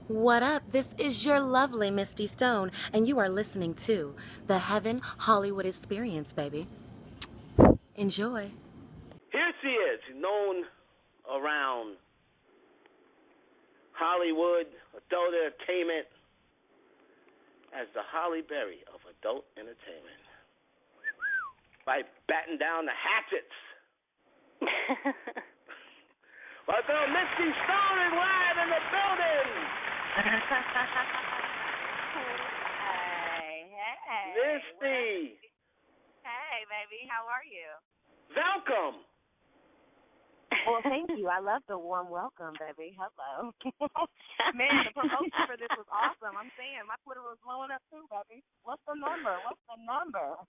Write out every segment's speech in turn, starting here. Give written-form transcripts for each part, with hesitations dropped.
What up? This is your lovely Misty Stone, and you are listening to the Heaven Hollywood Experience, baby. Enjoy. Here she is, known around Hollywood, adult entertainment, as the Holly Berry of adult entertainment. By batting down the hatchets. Well, Misty Stone is live in the building. Hey. Misty. Hey, baby. How are you? Welcome. Well, thank you. I love the warm welcome, baby. Hello. Man, the promotion for this was awesome. I'm saying my Twitter was blowing up too, baby. What's the number? What's the number?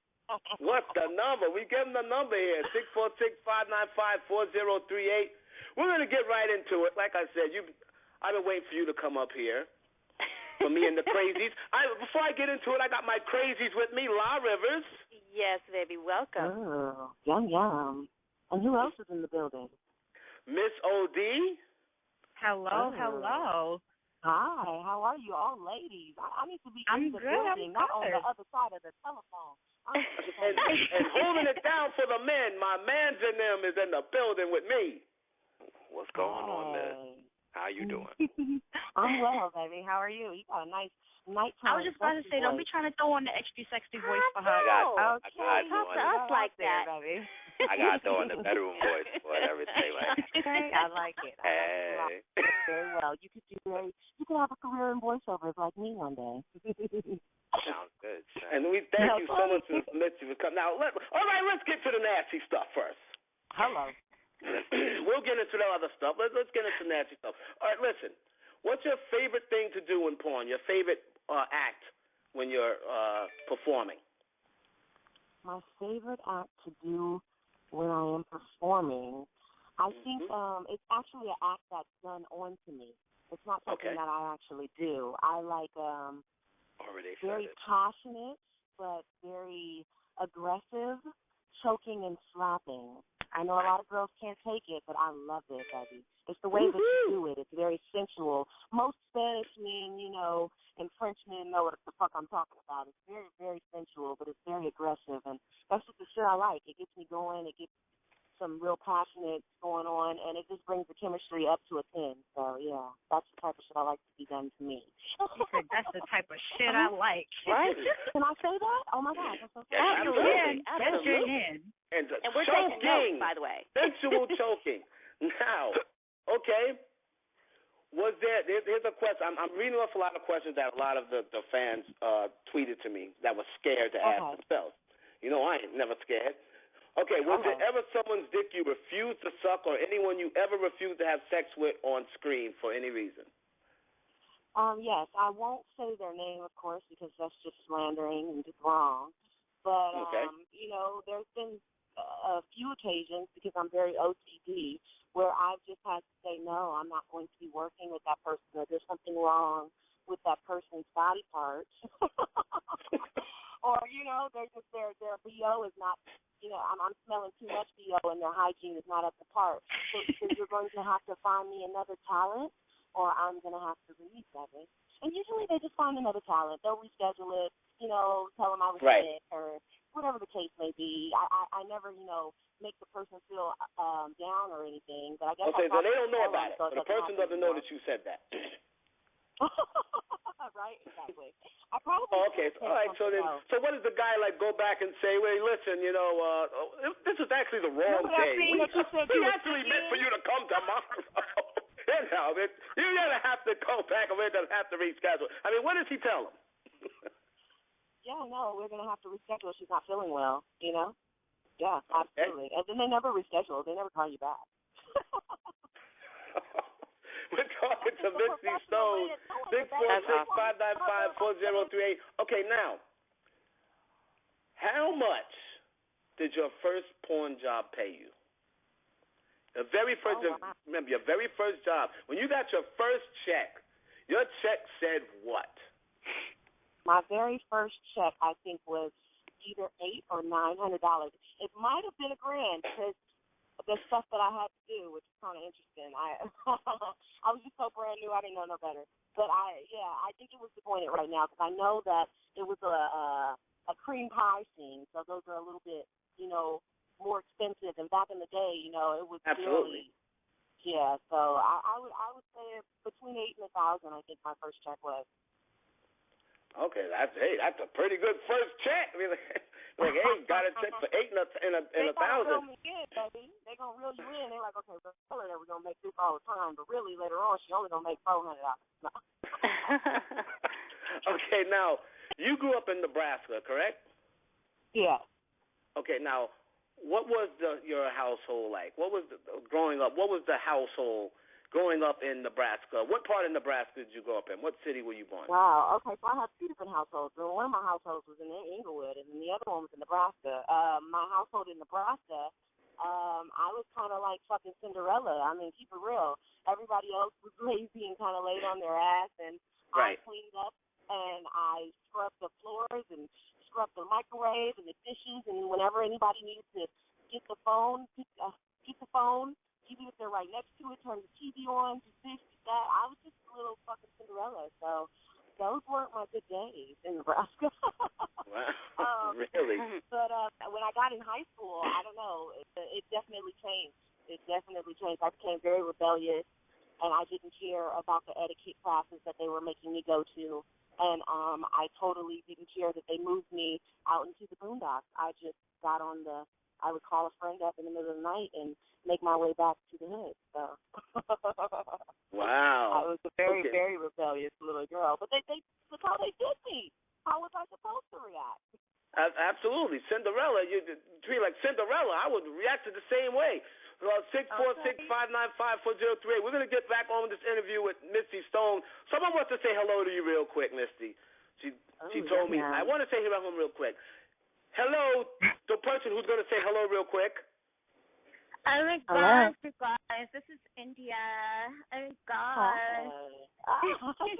We give them the number here, 646-595-4038. We're going to get right into it. Like I said, I've been waiting for you to come up here. For me and the crazies. Before I get into it, I got my crazies with me, La Rivers. Yes, baby. Welcome. Oh, yum. And who else is in the building? Miss O.D. Hello. Hi, how are you all ladies? I need to be in the good, building, not on the other side of the telephone. and holding it down for the men. My mans in them is in the building with me. What's going on, man? How you doing? I'm well, baby. How are you? You got a nice nighttime. I was just about to say, don't be trying to throw on the extra sexy voice for her. I got talk to us like that, baby. I got to throw in the bedroom voice for everything. I like it. Hey. Very well. You could have a career in voiceovers like me one day. Sounds good. And we thank you so much for coming. Now, all right, let's get to the nasty stuff first. Hello. We'll get into the other stuff. Let's get into nasty stuff. All right, listen. What's your favorite thing to do in porn? Your favorite act when you're performing? My favorite act to do when I am performing, I think it's actually an act that's done on to me. It's not something that I actually do. I like very passionate but very aggressive choking and slapping. I know a lot of girls can't take it, but I love it, baby. It's the way that you do it. It's very sensual. Most Spanish men, and French men know what the fuck I'm talking about. It's very, very sensual, but it's very aggressive, and that's just the shit I like. It gets me going. It gets some real passionate going on, and it just brings the chemistry up to a 10. So, yeah, that's the type of shit I like to be done to me. That's the type of shit I like. Right? Can I say that? Oh, my God. That's so Absolutely. And we're taking notes, by the way. Sensual choking. Now, okay, here's a question. I'm reading off a lot of questions that a lot of the fans tweeted to me that were scared to ask themselves. I ain't never scared. Okay, was there ever someone's dick you refused to suck or anyone you ever refused to have sex with on screen for any reason? Yes, I won't say their name, of course, because that's just slandering and just wrong. But, there's been a few occasions, because I'm very OCD, where I've just had to say, no, I'm not going to be working with that person, or there's something wrong with that person's body parts. Or, their BO is not, I'm smelling too much BO and their hygiene is not up to par. So you're going to have to find me another talent, or I'm going to have to release that. And usually they just find another talent. They'll reschedule it, tell them I was sick, or whatever the case may be. I never, make the person feel down or anything. But I guess so they don't know about it. So the person doesn't know that you said that. Right, exactly. I probably. Okay, all right. So what does the guy go back and say? Wait, listen, this is actually the wrong day. We actually meant for you to come tomorrow. You're gonna have to go back, and we're gonna have to reschedule. I mean, what does he tell him? Yeah, no, we're gonna have to reschedule. She's not feeling well. Yeah, absolutely. And then they never reschedule. They never call you back. We're talking to Misty Stone, 646-595-4038. Okay, now, how much did your first porn job pay you? The very first, remember, your very first job. When you got your first check, your check said what? My very first check, I think, was either $800 or $900. It might have been $1,000 because the stuff that I had to do, which is kind of interesting. I was just so brand new, I didn't know no better. But I think it was disappointed right now because I know that it was a cream pie scene, so those are a little bit, more expensive. And back in the day, it was absolutely. Yeah, so I would say between 8,000 and 1,000. I think my first check was. Okay, that's a pretty good first check. I mean, hey, got a check for 8 and a 1,000. They gonna reel me in, baby. They gonna reel you in. They're like, okay, we're telling her we're gonna make this all the time, but really later on she only gonna make $400. No. Okay, now you grew up in Nebraska, correct? Yeah. Okay, now what was your household like? What was growing up? What was the household growing up in Nebraska? What part of Nebraska did you grow up in? What city were you born? Wow. Okay, so I have two different households. So one of my households was in Inglewood, and then the other one was in Nebraska. My household in Nebraska, I was kind of like fucking Cinderella. I mean, keep it real. Everybody else was lazy and kind of laid on their ass, and right. I cleaned up and I scrubbed the floors and scrubbed the microwave and the dishes, and whenever anybody needed to get the phone, TV was there right next to it, turn the TV on, do this, do that. I was just a little fucking Cinderella, so those weren't my good days in Nebraska. Wow, really? But when I got in high school, I don't know, it definitely changed. It definitely changed. I became very rebellious, and I didn't care about the etiquette classes that they were making me go to. And I totally didn't care that they moved me out into the boondocks. I just got on I would call a friend up in the middle of the night and make my way back to the hood. So. Wow. I was a very, very rebellious little girl. But that's how they did me. How was I supposed to react? Absolutely. Cinderella, you treat like Cinderella. I would react the same way. 646-595-4038. We're going to get back on with this interview with Misty Stone. Someone wants to say hello to you real quick, Misty. She told me. I want to say hello real quick. Hello, the person who's going to say hello real quick. Oh my gosh, you guys. This is India. Oh my gosh. Oh my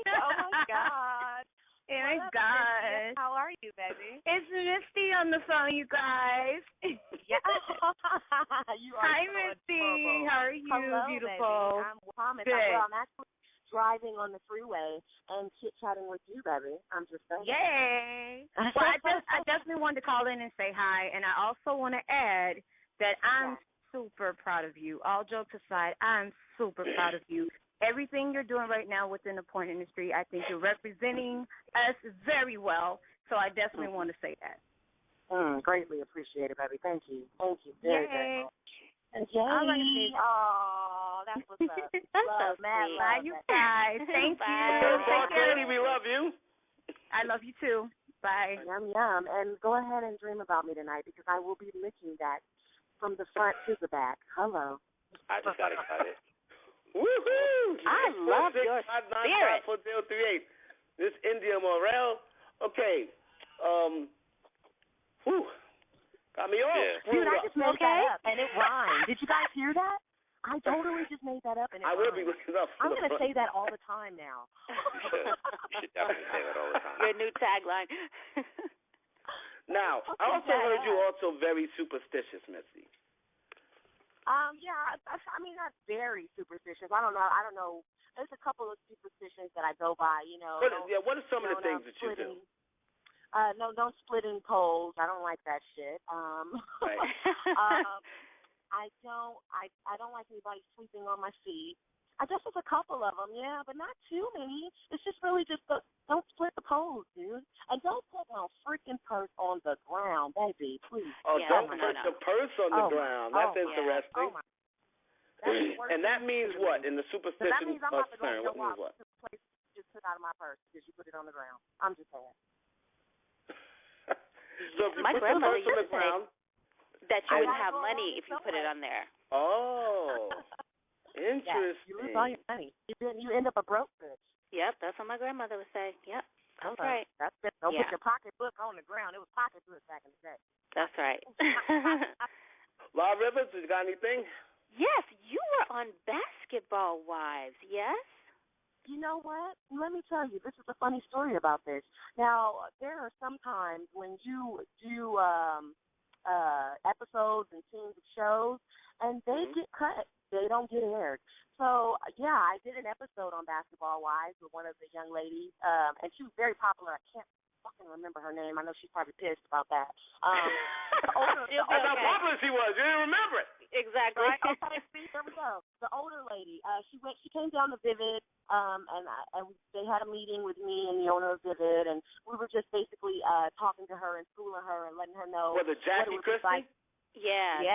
God. Oh my gosh. How are you, baby? It's Misty on the phone, you guys. Yeah. Hi, Misty. How are you? Hello, beautiful. Baby. I'm Thomas. I'm actually driving on the freeway and chit-chatting with you, baby. I'm just saying. Yay. Well, I definitely wanted to call in and say hi, and I also want to add that I'm super proud of you. All jokes aside, I'm super proud of you. Everything you're doing right now within the porn industry, I think you're representing us very well, so I definitely want to say that. Greatly appreciate it, baby. Thank you. Thank you very, very much. Yay. All right, baby. Oh, that's what's up. That's so mad sweet. love. Bye, you guys. Thank you. Boss lady, we love you. I love you, too. Bye. Yum, yum. And go ahead and dream about me tonight because I will be licking that from the front to the back. Hello. I just got excited. Woohoo! I love your spirit. 646-595-4038. This India Morel. Okay. Got me all screwed Dude, I up. just made that up, and it rhymed. Did you guys hear that? I totally just made that up, and it I will be rhymed. looking up. I'm going to say that all the time now. You should definitely say that all the time. Your new tagline. Now, I also heard you also very superstitious, Missy. Yeah, I mean, not very superstitious. I don't know. There's a couple of superstitions that I go by, you know. What are some of the things that you do? Don't split in poles. I don't like that shit. Right. I don't like anybody sleeping on my feet. I guess there's a couple of them, yeah, but not too many. It's just really just don't split the poles, dude. And don't put my freaking purse on the ground, baby, please. Oh, don't put the purse on the ground. That's interesting. And that means what in the superstition that means I'm about to go term? What means what? To the place you just took out of my purse because you put it on the ground. I'm just saying. So if you My put the grandmother purse on the used to say ground, that you wouldn't have money if you put it on there. oh, interesting. You lose all your money. You end up a broke bitch. Yep, that's what my grandmother would say. Yep, that's right. That's it. Don't put your pocketbook on the ground. It was pocketbook back in the day. That's right. Law Rivers, you got anything? Yes, you were on Basketball Wives, yes? You know what? Let me tell you, this is a funny story about this. Now, there are some times when you do episodes and scenes of shows, and they get cut. They don't get aired. So, yeah, I did an episode on Basketball Wives with one of the young ladies, and she was very popular. I can't fucking remember her name. I know she's probably pissed about that. How popular she was. You didn't remember it. Exactly. Right? Okay, see, there we go. The older lady, she came down to Vivid, and they had a meeting with me and the owner of Vivid, and we were just basically talking to her and schooling her and letting her know Was it Jackie what it was Christie? like. Yeah.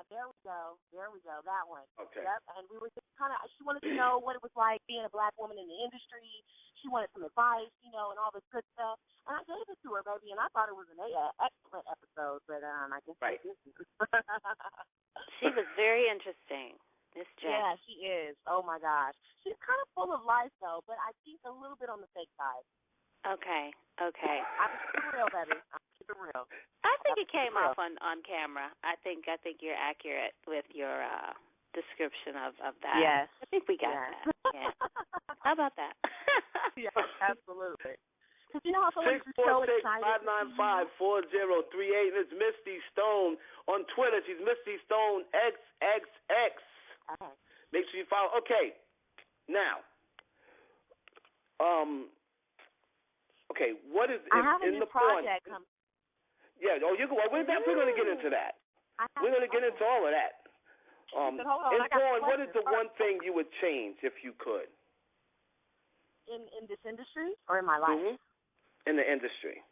There we go. That one. Okay. Yep. And we were just she wanted to know what it was like being a black woman in the industry. She wanted some advice, and all this good stuff. And I gave it to her, baby, and I thought it was an excellent episode, but I guess right. She was very interesting, Miss Jack. Yeah, she is. Oh my gosh. She's kind of full of life though, but I think a little bit on the fake side. Okay. I'm keep it real, baby. I'm keep it real. I think it came off on camera. I think you're accurate with your description of that. Yes. I think we got that. Yeah. How about that? Yeah, absolutely. Because how someone is so excited. 646-595-4038. And it's Misty Stone on Twitter. She's Misty Stone XXX. Okay. Make sure you follow. Okay. Now, what is I have a in new the project porn? Yeah. Oh, you go. We're going to get into that. We're going to get into all of that. Hold on, in porn, what is the one first. thing you would change if you could? In this industry or in my life? Mm-hmm. In the industry.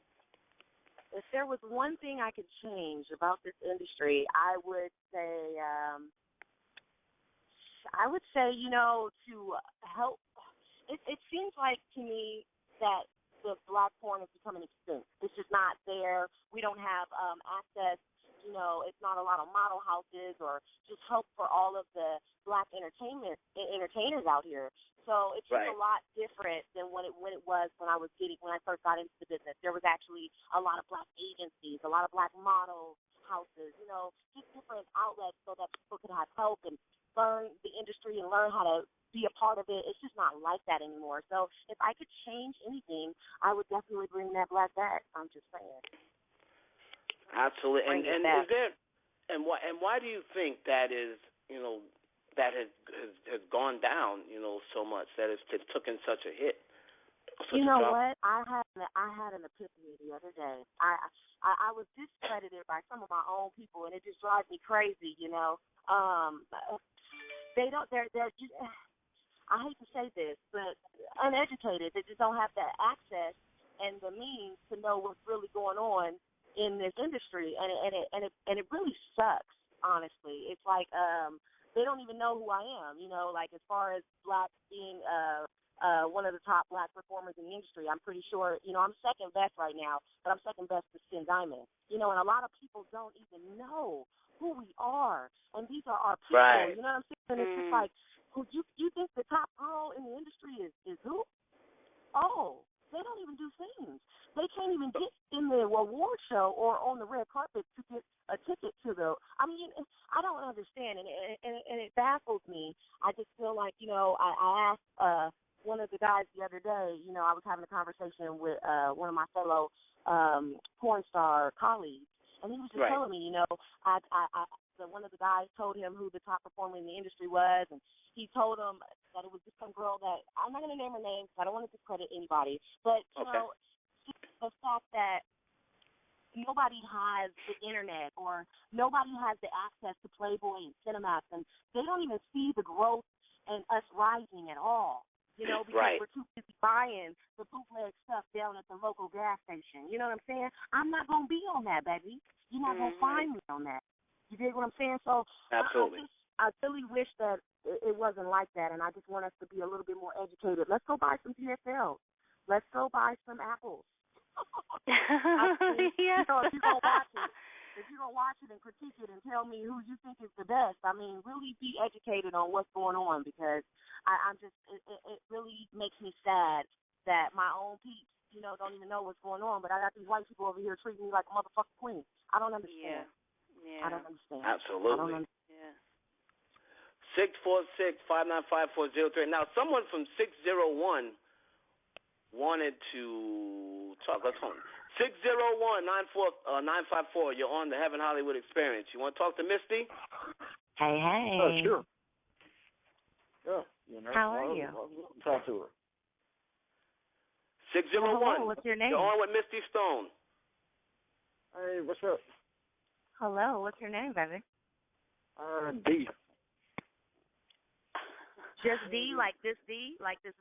If there was one thing I could change about this industry, I would say, to help. It seems like to me that the black porn is becoming extinct. It's just not there. We don't have access. It's not a lot of model houses or just help for all of the black entertainers out here. So it's just a lot different than when it was when I first got into the business. There was actually a lot of black agencies, a lot of black model houses, just different outlets so that people could have help and learn the industry and learn how to be a part of it. It's just not like that anymore. So if I could change anything, I would definitely bring that black back. I'm just saying. Absolutely. And is there why do you think that is, that has gone down, so much, that it's taken such a hit? You know what? I had an epiphany the other day. I was discredited by some of my own people, and it just drives me crazy. They don't. They're just, I hate to say this, but uneducated. They just don't have the access and the means to know what's really going on in this industry, and it really sucks. Honestly, it's like they don't even know who I am. Like as far as black being one of the top black performers in the industry, I'm pretty sure. I'm second best right now, but I'm second best to Sin Diamond. And a lot of people don't even know who we are, and these are our people. Right. You know what I'm saying? And it's just like, you think the top girl in the industry is who? Oh, they don't even do things. They can't even get in the award show or on the red carpet to get a ticket to the. I mean, I don't understand, and it baffles me. I just feel like I asked one of the guys the other day. I was having a conversation with one of my fellow porn star colleagues, and he was just telling me, one of the guys told him who the top performer in the industry was, and he told him that it was just some girl that I'm not going to name her name because I don't want to discredit anybody, but the fact that nobody has the internet or nobody has the access to Playboy and Cinemax, and they don't even see the growth and us rising at all. Because we're too busy buying the bootleg stuff down at the local gas station. You know what I'm saying? I'm not going to be on that, baby. You're not going to find me on that. You dig what I'm saying? So absolutely. I really wish that it wasn't like that, and I just want us to be a little bit more educated. Let's go buy some DSLs. Let's go buy some apples. If you're gonna watch it and critique it and tell me who you think is the best, I mean, really be educated on what's going on, because it really makes me sad that my own peeps, don't even know what's going on. But I got these white people over here treating me like a motherfucking queen. I don't understand. Yeah. I don't understand. Absolutely. Yeah. 646-595-4038. Now, someone from 601 wanted to talk. Let's hold 601-954. You're on the Heaven Hollywood Experience. You want to talk to Misty? Hey, hey. Oh, sure. Yeah, How are you? Talk to her. 601. Hello, what's your name? You're on with Misty Stone. Hey, what's up? Hello, what's your name, baby? D. Just D, like this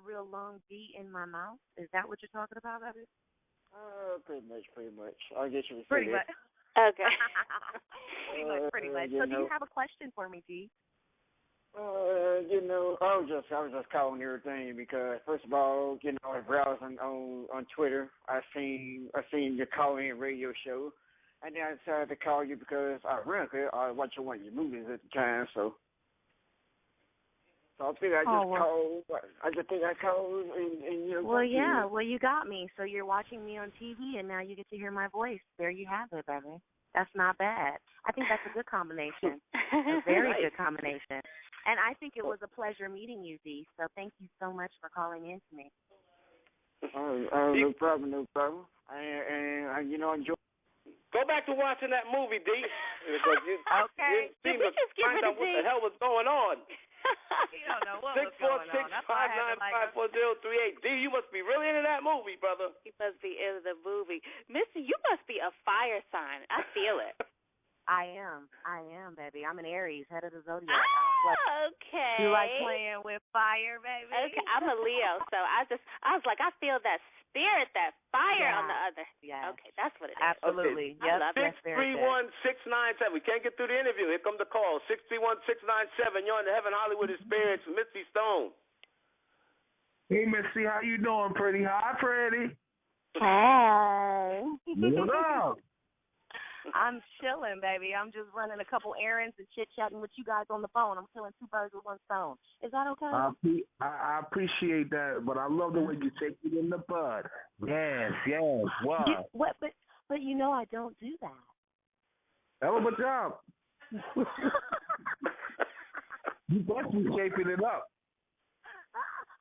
real long D in my mouth? Is that what you're talking about, baby? Pretty much. I guess you would say Pretty that. much. Okay. pretty much. So do you have a question for me, D? I was just calling everything because first of all, browsing on Twitter, I seen your call-in radio show, and then I decided to call you because I was watching one of your movies at the time, so I figured I just called and Well, yeah. Well, you got me. So you're watching me on TV, and now you get to hear my voice. There you have it, baby. That's not bad. I think that's a good combination. A very good combination. And I think it was a pleasure meeting you, Dee. So thank you so much for calling in to me. No problem. And enjoy. Go back to watching that movie, D. Because you seem to find out what the hell was going on. You don't know what was going on. 646-595-4038. D, you must be really into that movie, brother. You must be into the movie. Missy, you must be a fire sign. I feel it. I am, baby. I'm an Aries, head of the zodiac. Okay. You like playing with fire, baby? Okay, I'm a Leo, so I was like, I feel that spirit, that fire on the other. Yeah. Okay, that's what it is. Absolutely. Okay. Yep. 631-697. We can't get through the interview. Here comes the call. 631-697. You're on the Heaven Hollywood Experience with Misty Stone. Hey, Missy, how you doing, pretty? Hi, pretty. Hey. What up? I'm chilling, baby. I'm just running a couple errands and chit-chatting with you guys on the phone. I'm killing two birds with one stone. Is that okay? I appreciate that, but I love the way you take it in the bud. Yes, wow. But you know I don't do that. Hell of a job. You must be shaping it up.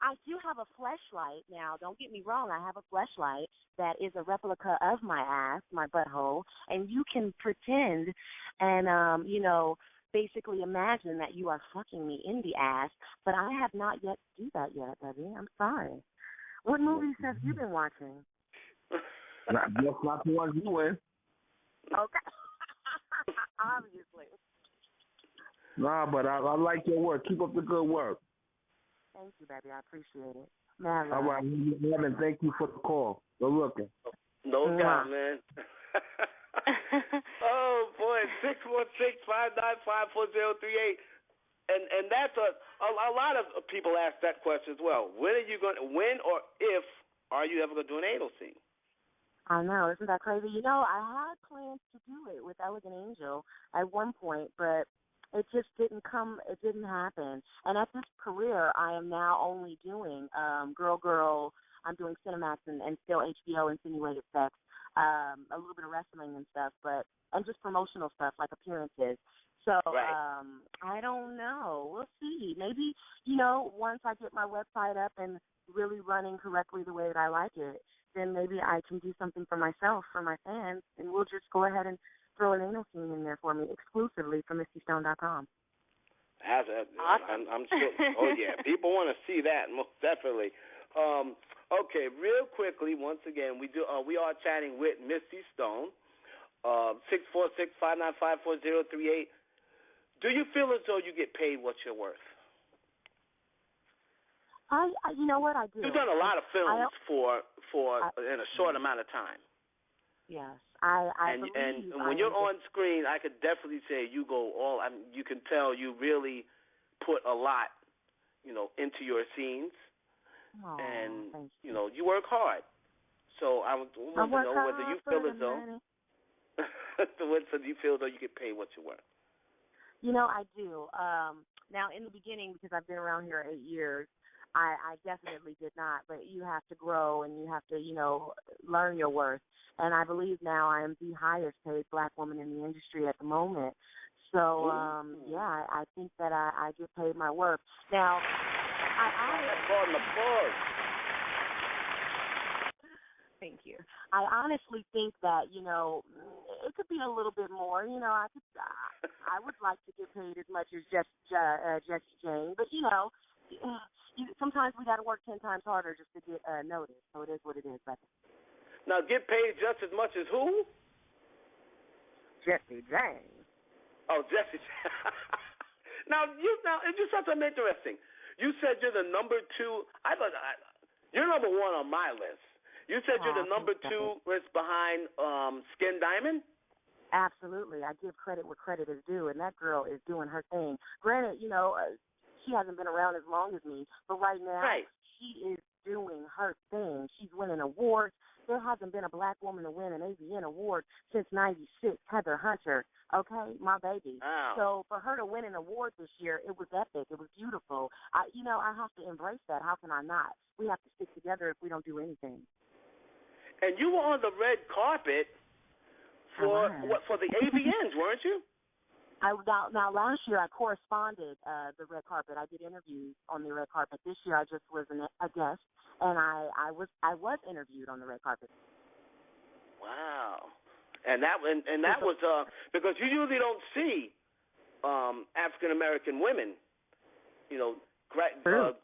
I do have a fleshlight now. Don't get me wrong. I have a fleshlight that is a replica of my ass, my butthole, and you can pretend and, basically imagine that you are fucking me in the ass, but I have not yet do that yet, baby. I'm sorry. What movies have you been watching? Not the ones you in. Okay. Obviously. Nah, but I like your work. Keep up the good work. Thank you, baby. I appreciate it. Man, all right, and thank you for the call. Good looking. No doubt, man. Oh, boy, 646-595-4038. And that's a lot of people ask that question as well. When or if are you ever going to do an anal scene? I know. Isn't that crazy? I had plans to do it with Elegant Angel at one point, but it just didn't come. It didn't happen. And at this career, I am now only doing girl. I'm doing Cinemax and still HBO insinuated sex, a little bit of wrestling and stuff, and just promotional stuff like appearances. So I don't know. We'll see. Maybe once I get my website up and really running correctly the way that I like it, then maybe I can do something for myself, for my fans, and we'll just go ahead and throw an anal scene in there for me exclusively from MistyStone.com. Awesome. I'm sure. Oh, yeah. People want to see that, most definitely. Okay, real quickly, once again, we are chatting with Misty Stone, 646-595-4038. Do you feel as though you get paid what you're worth? You know what, I do. You've done a lot of films for in a short amount of time. Yes, I and when you're on screen, I could definitely say you go all. You can tell you really put a lot, into your scenes, and you work hard. So I want to know whether you feel as though. So do you feel as though you get paid what you're worth? I do. Now, in the beginning, because I've been around here 8 years, I definitely did not. But you have to grow and you have to, learn your worth. And I believe now I am the highest paid black woman in the industry at the moment. So, I think that I get paid my worth. Now, Thank you. I honestly think that, it could be a little bit more. I would like to get paid as much as Jesse Jane, but sometimes we got to work 10 times harder just to get noticed. So it is what it is. But now, get paid just as much as who? Jesse Jane. Oh, Jesse. Now you said something interesting. You said you're the number 2. I thought you're number 1 on my list. You said you're the number 2 list behind Skin Diamond? Absolutely. I give credit where credit is due, and that girl is doing her thing. Granted, she hasn't been around as long as me, but right now she is doing her thing. She's winning awards. There hasn't been a black woman to win an AVN award since '96. Heather Hunter, okay, my baby. Wow. So for her to win an award this year, it was epic. It was beautiful. I have to embrace that. How can I not? We have to stick together if we don't do anything. And you were on the red carpet for the AVNs, weren't you? Now last year I corresponded the red carpet. I did interviews on the red carpet. This year I just was a guest, and I was interviewed on the red carpet. Wow, and that was because you usually don't see African American women,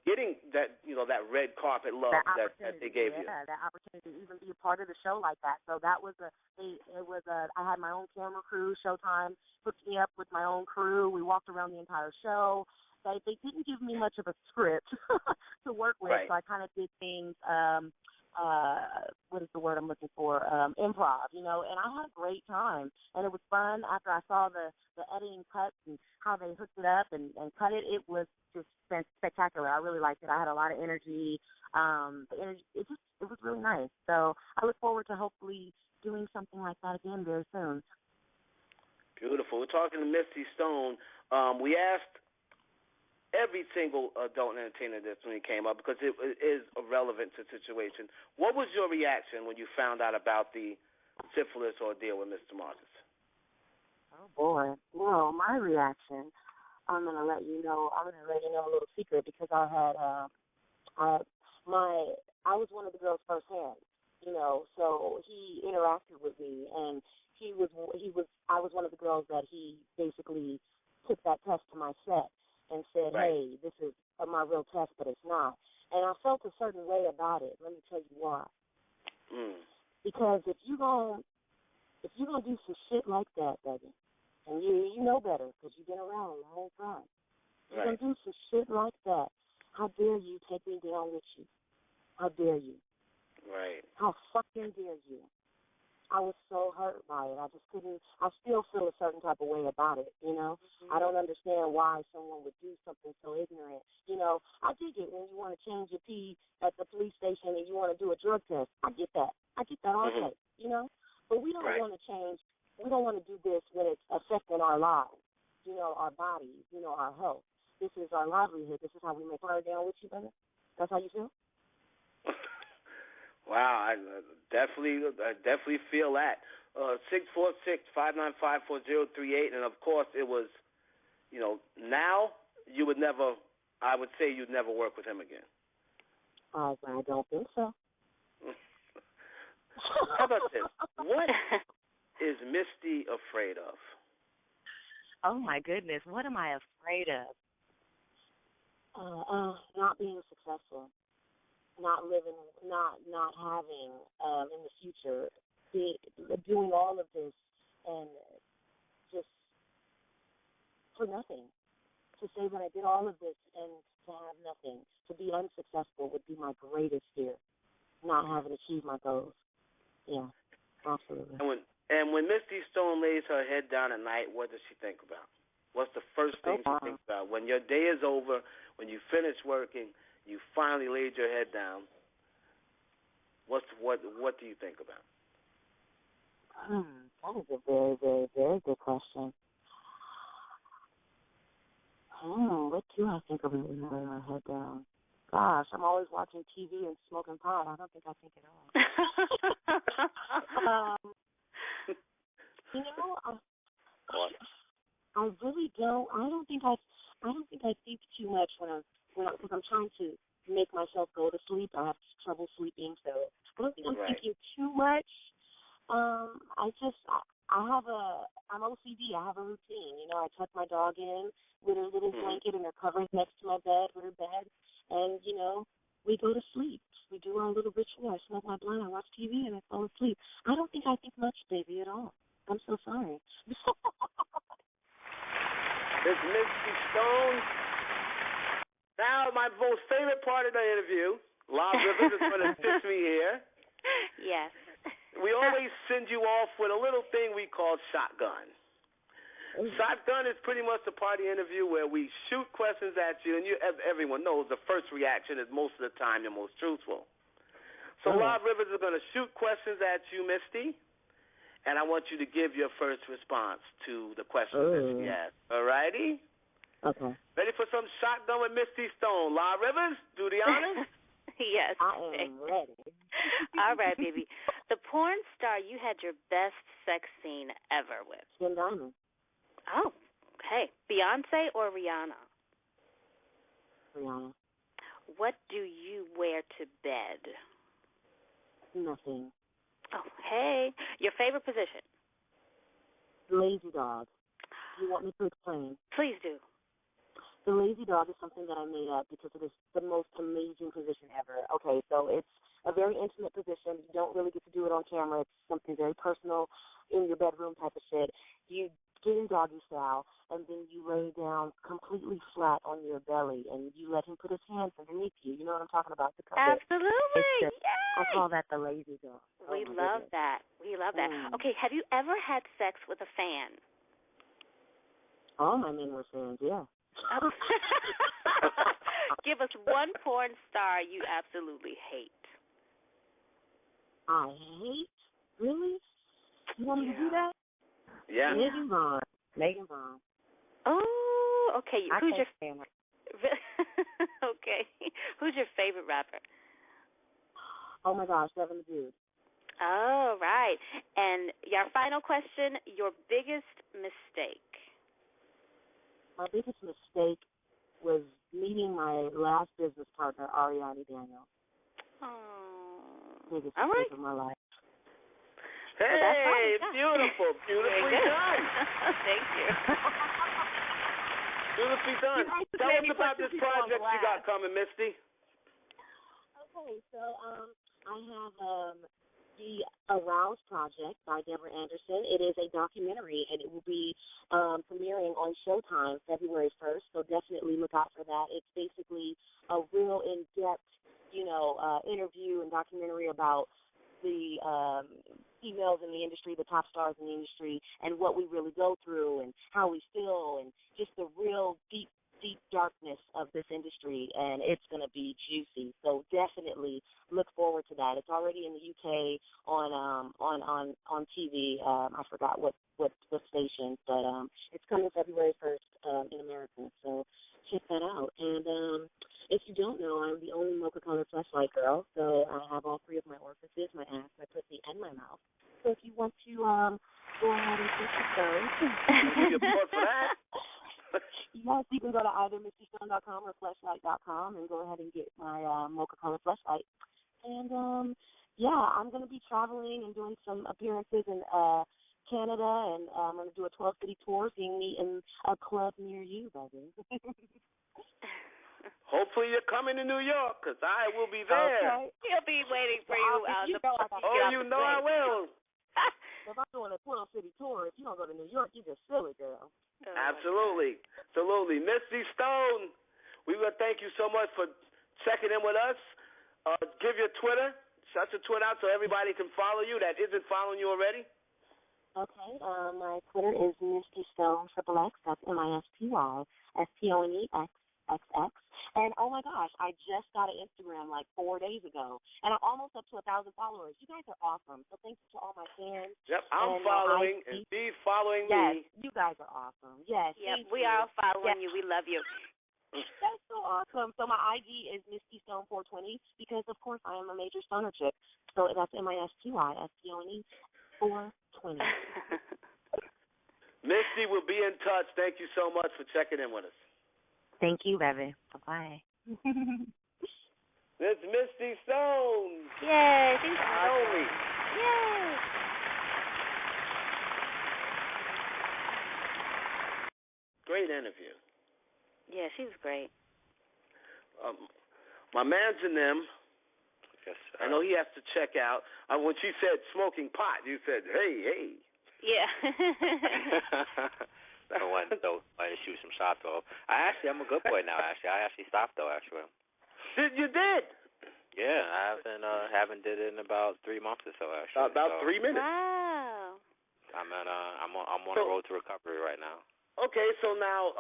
getting that that red carpet love that they gave you. Yeah, that opportunity to even be a part of the show like that. So that was I had my own camera crew. Showtime hooked me up with my own crew. We walked around the entire show. They didn't give me much of a script to work with, so I kind of did things. What is the word I'm looking for? Improv, and I had a great time, and it was fun. After I saw the editing cuts and how they hooked it up and cut it, it was just spectacular. I really liked it. I had a lot of energy. The energy, it was really nice. So I look forward to hopefully doing something like that again very soon. Beautiful. We're talking to Misty Stone. We asked every single adult entertainer this when he came up because it is relevant to the situation. What was your reaction when you found out about the syphilis ordeal with Mr. Marcus? Oh boy. Well, my reaction, I'm gonna let you know a little secret because I was one of the girls firsthand, so he interacted with me and I was one of the girls that he basically took that test to my set and said, hey, this is my real test, but it's not. And I felt a certain way about it. Let me tell you why. Because if you're gonna do some shit like that, baby, and you know better because you've been around a long time, you're gonna do some shit like that. How dare you take me down with you? How dare you? Right. How fucking dare you? I was so hurt by it. I still feel a certain type of way about it, I don't understand why someone would do something so ignorant. I dig it when you want to change your pee at the police station and you want to do a drug test. I get that. All day, But we don't want to change. We don't want to do this when it's affecting our lives, our bodies, our health. This is our livelihood. This is how we make our down with you, brother. That's how you feel? Wow, I definitely feel that. 646-595-4038, and of course it was, now you would never. I would say you'd never work with him again. I don't think so. How about this? What is Misty afraid of? Oh my goodness, what am I afraid of? Not being successful. Not living, not having in the future, doing all of this and just for nothing. To say that I did all of this and to have nothing, to be unsuccessful would be my greatest fear. Not having achieved my goals. Yeah, absolutely. And when Misty Stone lays her head down at night, what does she think about? What's the first thing she thinks about? When your day is over, when you finish working, you finally laid your head down. What do you think about? That is a very, very, very good question. What do I think about when I lay my head down? Gosh, I'm always watching TV and smoking pot. I don't think I think at all. I really don't. I don't think I think too much when I'm because I'm trying to make myself go to sleep. I have trouble sleeping, so I don't think I'm thinking too much. I'm OCD. I have a routine. You know, I tuck my dog in with her little blanket and her covers next to my bed with her bed, and, you know, we go to sleep. We do our little ritual. I smoke my blunt, I watch TV, and I fall asleep. I don't think I think much, baby, at all. I'm so sorry. It's Misty Stone. Now, my most favorite part of the interview, La Rivers is going to assist me here. Yes. We always send you off with a little thing we call shotgun. Shotgun is pretty much the part of the interview where we shoot questions at you, and everyone knows the first reaction is most of the time the most truthful. So La Rivers is going to shoot questions at you, Misty, and I want you to give your first response to the questions that she asked. All righty? Okay. Ready for some shotgun with Misty Stone? La Rivers, do the honors. Yes. I am ready. All right, baby. The porn star you had your best sex scene ever with? Jim Diamond. Oh, okay. Beyonce or Rihanna? Rihanna. What do you wear to bed? Nothing. Oh, hey. Your favorite position? Lazy dog. You want me to explain? Please do. The lazy dog is something that I made up because it is the most amazing position ever. Okay, so it's a very intimate position. You don't really get to do it on camera. It's something very personal, in your bedroom type of shit. You get in doggy style, and then you lay down completely flat on your belly, and you let him put his hands underneath you. You know what I'm talking about? Absolutely. Yay! I call that the lazy dog. We love that. We love that. Okay, have you ever had sex with a fan? All my men were fans, yeah. Give us one porn star you absolutely hate. I hate? Really? You want me to do that? Yeah. Megan Vaughn. Oh, okay. Who's your family? Okay. Who's your favorite rapper? Oh my gosh, Devin the Dude. Oh, right. And your final question, your biggest mistake. My biggest mistake was meeting my last business partner, Ariane Daniels. Oh. Biggest All mistake right. of my life. Hey, beautiful. Beautifully done. Thank you. Beautifully done. Tell us about this project you got coming, Misty. Okay, so I have the Arouse Project by Deborah Anderson. It is a documentary, and it will be premiering on Showtime February 1st, so definitely look out for that. It's basically a real in-depth, interview and documentary about the females in the industry, the top stars in the industry, and what we really go through and how we feel and just the real deep darkness of this industry, and it's going to be juicy. So definitely look forward to that. It's already in the UK on TV. I forgot what station, but it's coming February 1st in America. So check that out. And if you don't know, I'm the only mocha-colored fleshlight girl. So I have all three of my orifices: my ass, my pussy, and my mouth. So if you want to go ahead and purchase those, yes, you can go to either mistystone.com or fleshlight.com and go ahead and get my mocha-colored fleshlight. And, I'm going to be traveling and doing some appearances in Canada, and I'm going to do a 12-city tour, seeing me in a club near you, baby. Hopefully you're coming to New York, because I will be there. Okay. He'll be waiting for you out the I will. If I'm doing a 12-city tour, if you don't go to New York, you're just silly, girl. Absolutely. Misty Stone, we will thank you so much for checking in with us. Give your Twitter. Shout your Twitter out so everybody can follow you that isn't following you already. Okay. My Twitter is Misty Stone XXX. That's MistyStoneXXX. And, oh, my gosh, I just got an Instagram like 4 days ago, and I'm almost up to 1,000 followers. You guys are awesome. So thank you to all my fans. Yep, I'm following, and she's following me. Yes, you guys are awesome. Yes, yep, we are following you. We love you. That's so awesome. So my IG is Misty Stone 420 because, of course, I am a major stoner chick. So that's MistyStone 420. Misty will be in touch. Thank you so much for checking in with us. Thank you, baby. Bye-bye. Miss Misty Stone. Yay, she's Holy. Yay. Great interview. Yeah, she was great. My man's in them. Yes, sir. I know he has to check out. When she said smoking pot, you said, hey. Yeah. I wanted to shoot some shots off. I'm a good boy now. I actually stopped though. You did? Yeah, I haven't did it in about 3 months or so. Actually, about 3 minutes. Wow. I'm on the road to recovery right now. Okay, so now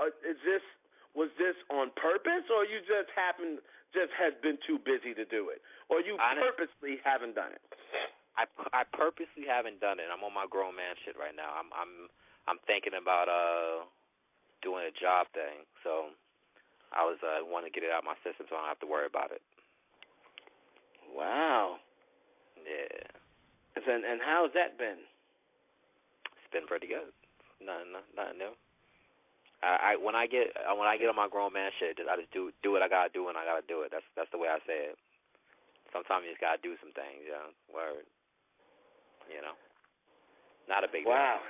was this on purpose, or you just has been too busy to do it, or you purposely haven't done it? I purposely haven't done it. I'm on my grown man shit right now. I'm thinking about doing a job thing, so I was want to get it out of my system so I don't have to worry about it. Wow. Yeah. And how's that been? It's been pretty good. Nothing new. When I get on my grown man shit, I just do what I gotta do when I gotta do it. That's the way I say it. Sometimes you just gotta do some things, Word. Not a big deal. Wow.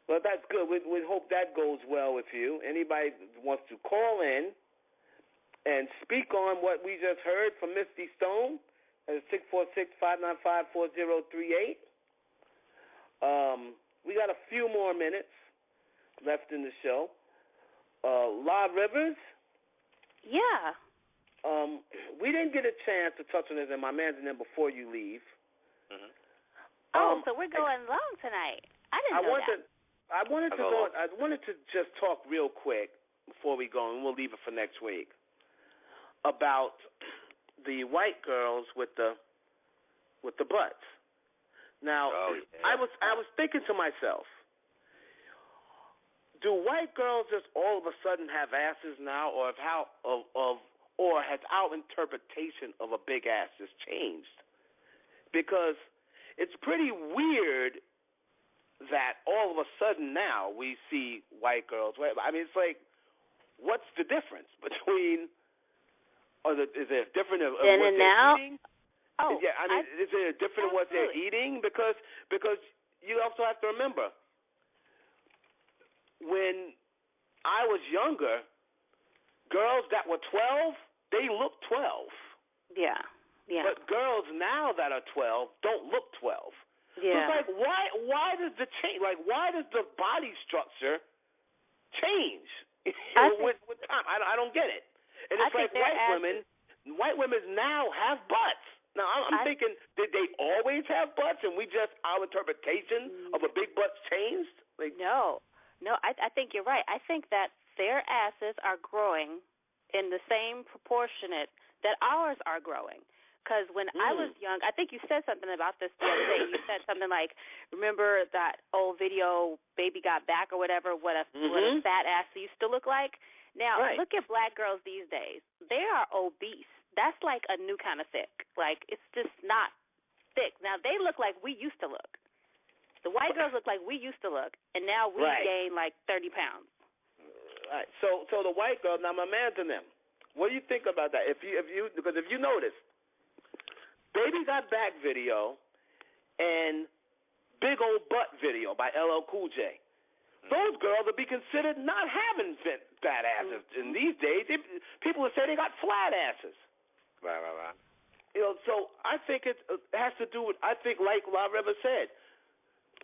Well, that's good. We hope that goes well with you. Anybody wants to call in and speak on what we just heard from Misty Stone, at 646-595-4038. We got a few more minutes left in the show. La Rivers? Yeah. We didn't get a chance to touch on this, and my man's in there before you leave. Mm-hmm. So we're going long tonight. I didn't know that. I wanted to just talk real quick before we go, and we'll leave it for next week, about the white girls with the butts. Now, I was thinking to myself, do white girls just all of a sudden have asses now, or has our interpretation of a big ass just changed? Because it's pretty weird that all of a sudden now we see white girls. I mean, it's like, what's the difference between? Is there a difference of then what and they're now? eating? Oh, yeah. I mean, is there a difference of what they're eating? Because you also have to remember, when I was younger, girls that were 12, they looked 12. Yeah. Yeah. But girls now that are 12 don't look 12. Yeah. So it's like, why does the change? Like, why does the body structure change with time? I don't get it. And it's like white women now have butts. Now I'm thinking, did they always have butts, and our interpretation of a big butt changed? Like, no, I think you're right. I think that their asses are growing in the same proportionate that ours are growing. Because when I was young, I think you said something about this the other day. You said something like, remember that old video, Baby Got Back or whatever, what a fat ass used to look like? Now, look at black girls these days. They are obese. That's like a new kind of thick. Like, it's just not thick. Now, they look like we used to look. The white girls look like we used to look, and now we gain like 30 pounds. Right. So the white girl, now my man's in them. What do you think about that? Because if you notice, Baby Got Back video and Big Old Butt video by LL Cool J. Those girls would be considered not having fat asses. In these days, people would say they got flat asses. Right. So I think it has to do with, I think like La River said,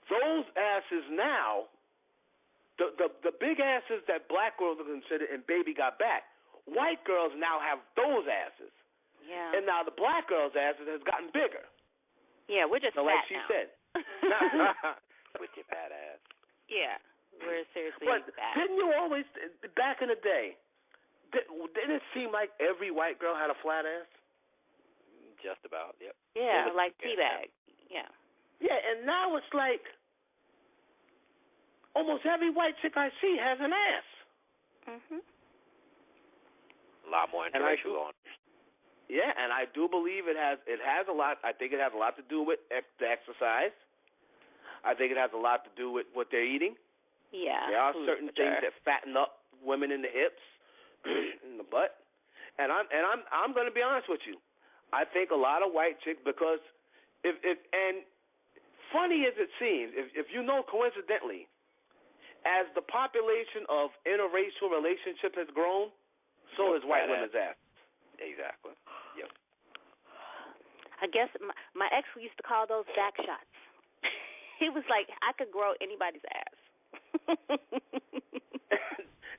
those asses now, the big asses that black girls are considered in Baby Got Back, white girls now have those asses. Yeah. And now the black girl's asses has gotten bigger. Yeah, we're just fat like she now. said. With your fat ass. Yeah, we're seriously But fat. didn't you always, back in the day, didn't it seem like every white girl had a flat ass? Just about, yep. Yeah, like teabag. Yeah. Yeah, and now it's like almost every white chick I see has an ass. Mhm. A lot more interracial on. Yeah, and I do believe it has a lot. I think it has a lot to do with the exercise. I think it has a lot to do with what they're eating. Yeah. There are certain things that fatten up women in the hips, in the butt, I'm going to be honest with you. I think a lot of white chicks, because if and funny as it seems, if you know, coincidentally, as the population of interracial relationships has grown, so has white women's ass. Exactly. Yep. I guess my ex used to call those back shots. He was like, I could grow anybody's ass.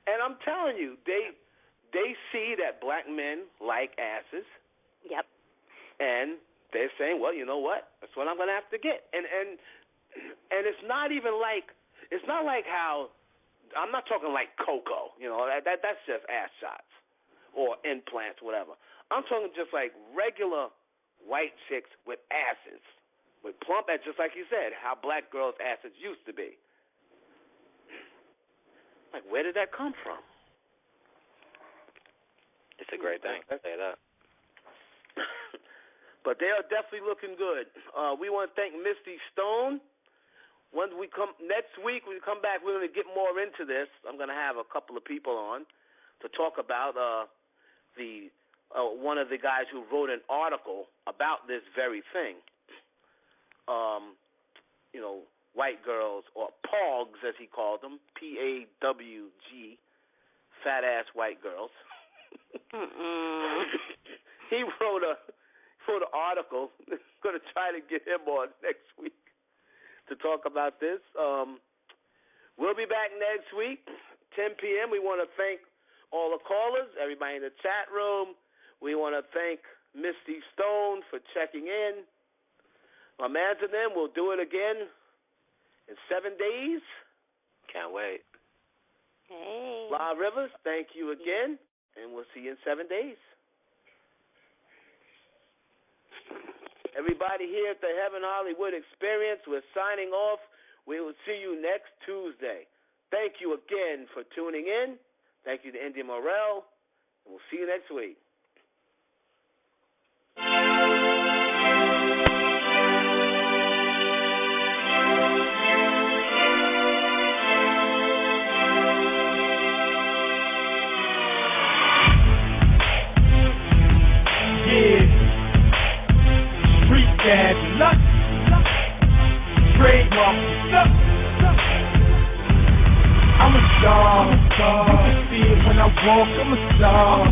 And I'm telling you, they see that black men like asses. Yep. And they're saying, well, you know what? That's what I'm going to have to get. And it's not even like, it's not like how, I'm not talking like cocoa, you know, that's just ass shots or implants, whatever. I'm talking just like regular white chicks with asses, with plump ass, just like you said, how black girls' asses used to be. Like, where did that come from? It's a great thing. I say that. But they are definitely looking good. We want to thank Misty Stone. Once we come next week, when we come back, we're going to get more into this. I'm going to have a couple of people on to talk about one of the guys who wrote an article about this very thing. You know, white girls, or POGs as he called them, PAWG, fat ass white girls. He wrote an article. Going to try to get him on next week to talk about this. We'll be back next week, 10 p.m. We want to thank all the callers, everybody in the chat room. We want to thank Misty Stone for checking in. My man to them, we'll do it again in 7 days. Can't wait. Hey. La Rivers, thank you again, and we'll see you in 7 days. Everybody here at the Heaven Hollywood Experience, we're signing off. We will see you next Tuesday. Thank you again for tuning in. Thank you to Indy Morel. We'll see you next week. Bad luck, trademark stuff. I'm a star. You can see it when I walk, I'm a star.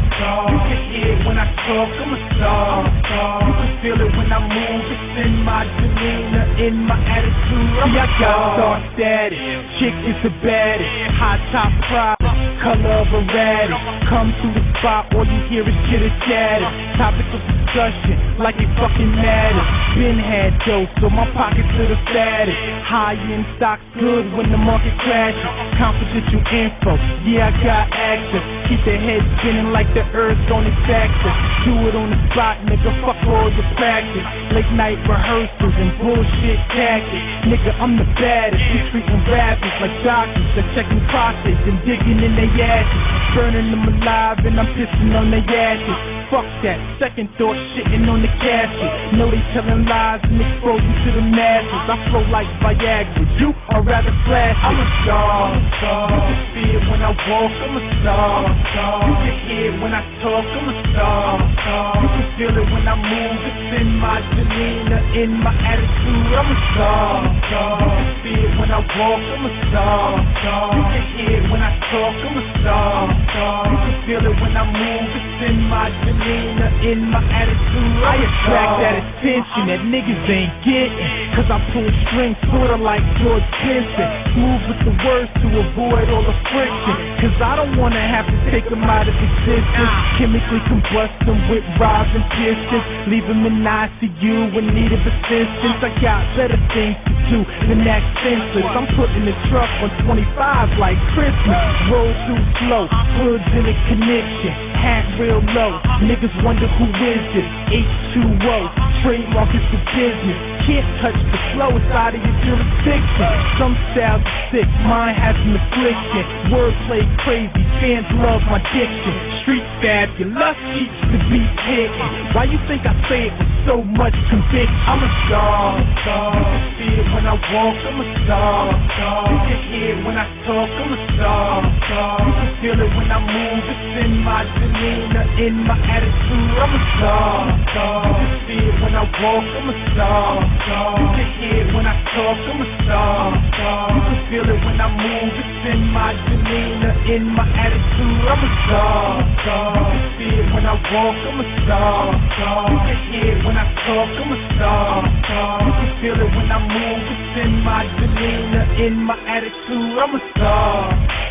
You can hear it when I talk, I'm a star. You can feel it when I move, it's in my demeanor, in my attitude. See, I got star status, chick is the baddest, high top problem, color of a radish. Come to the spot, all you hear is chitter chatter. Topics of discussion, like it fucking matters. Been had dough, so my pockets are the fattest. High end stocks good when the market crashes. Confidential info, yeah, I got access. Keep the head spinning like the earth on its axis. Do it on the spot, nigga, fuck all your practice. Late night rehearsals and bullshit tactics. Nigga, I'm the baddest. We treating rappers like doctors. They're checking prostates and digging in their asses. Burning them alive and I'm pissing on their ashes. Fuck that, second thought shitting on the casket. Know they telling lies and exposing to the masses. I flow like Viagra, you are rather flashy. I'm a star. You can see it when I walk, I'm a star. You can hear it when I talk, I'm a star. You can feel it when I move, it's in my demeanor, in my attitude, I'm a star. You can see it when I walk, I'm a star. You can hear it when I talk, I'm a star. You can feel it when I move, it's in my demeanor, in my attitude. I attract that attention that niggas ain't getting, cause I pull strings sorta like George Benson. Smooth with the words to avoid all the friction, cause I don't wanna have to take them out of existence. Chemically combust them with rods and pistons, leave them in ICU in need of assistance. I got better things to do than act senseless. I'm putting the truck on 25 like Christmas. Roll too slow, hoods in a connection, hat real low. Niggas wonder who is this, H2O, trademark is the business. Can't touch the flow, it's out of your jurisdiction. Some styles are sick, mine has an affliction. Wordplay crazy, fans love my diction. Street fabulous, keeps the beat hitting. Why you think I say it with so much conviction? I'm a star. You can see it when I walk, I'm a star. You can hear it when I talk, I'm a star. You can feel it when I move, it's in my demeanor, in my attitude, I'm a star. You can see it when I walk, I'm a star. You can hear it when I talk, I'm a star. You can feel it when I move, it's in my demeanor, in my attitude, I'm a star. You can see it when I walk, I'm a star. You can hear it when I talk, I'm a star. You can feel it when I move, it's in my demeanor, in my attitude, I'm a star.